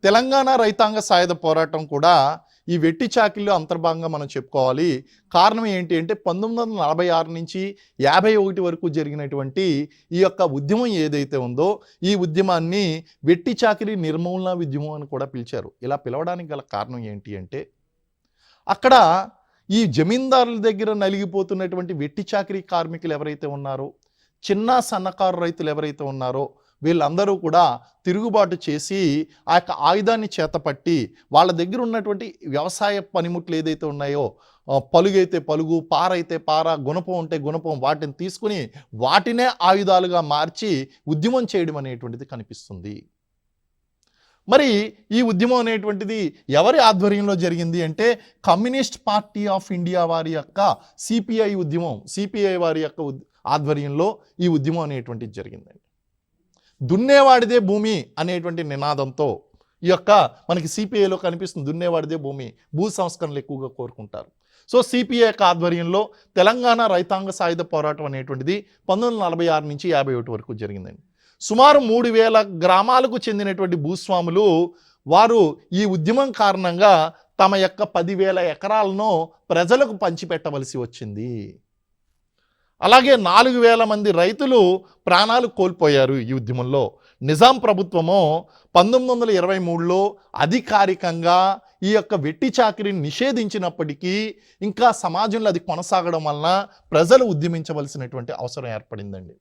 తెలంగాణ రైతాంగ సాయుధ పోరాటం కూడా ఈ వెట్టి చాకిల్లో అంతర్భాగంగా మనం చెప్పుకోవాలి. కారణం ఏంటి అంటే 1946 నుంచి 51 వరకు జరిగినటువంటి ఈ యొక్క ఉద్యమం ఏదైతే ఉందో ఈ ఉద్యమాన్ని వెట్టి చాకిరీ నిర్మూలన ఉద్యమం అని కూడా పిలిచారు. ఇలా పిలవడానికి గల కారణం ఏంటి అంటే అక్కడ ఈ జమీందారుల దగ్గర నలిగిపోతున్నటువంటి వెట్టి చాకిరీ కార్మికులు ఎవరైతే ఉన్నారో, చిన్న సన్నకారు రైతులు ఎవరైతే ఉన్నారో వీళ్ళందరూ కూడా తిరుగుబాటు చేసి ఆ యొక్క ఆయుధాన్ని చేతపట్టి వాళ్ళ దగ్గర ఉన్నటువంటి వ్యవసాయ పనిముట్లు ఏదైతే ఉన్నాయో, పలుగైతే పలుగు, పారైతే పార, గుణపం ఉంటే గుణపం, వాటిని తీసుకుని వాటినే ఆయుధాలుగా మార్చి ఉద్యమం చేయడం అనేటువంటిది కనిపిస్తుంది. మరి ఈ ఉద్యమం అనేటువంటిది ఎవరి ఆధ్వర్యంలో జరిగింది అంటే కమ్యూనిస్ట్ పార్టీ ఆఫ్ ఇండియా వారి యొక్క సిపిఐ ఉద్యమం, సిపిఐ వారి యొక్క ఆధ్వర్యంలో ఈ ఉద్యమం అనేటువంటిది జరిగిందండి. దున్నేవాడిదే భూమి అనేటువంటి నినాదంతో ఈ యొక్క మనకి సిపిఐలో కనిపిస్తుంది. దున్నేవాడిదే భూమి, భూ సంస్కరణలు ఎక్కువగా కోరుకుంటారు. సో సిపిఐ యొక్క ఆధ్వర్యంలో తెలంగాణ రైతాంగ సాయుధ పోరాటం అనేటువంటిది 1946 నుంచి 51 వరకు జరిగిందండి. సుమారు 3000 గ్రామాలకు చెందినటువంటి భూస్వాములు వారు ఈ ఉద్యమం కారణంగా తమ యొక్క 10,000 ఎకరాలను ప్రజలకు పంచిపెట్టవలసి వచ్చింది. అలాగే 4,000 మంది రైతులు ప్రాణాలు కోల్పోయారు ఈ ఉద్యమంలో. నిజాం ప్రభుత్వము 1923లో అధికారికంగా ఈ యొక్క వెట్టి చాకిరీని నిషేధించినప్పటికీ ఇంకా సమాజంలో అది కొనసాగడం వలన ప్రజలు ఉద్యమించవలసినటువంటి అవసరం ఏర్పడిందండి.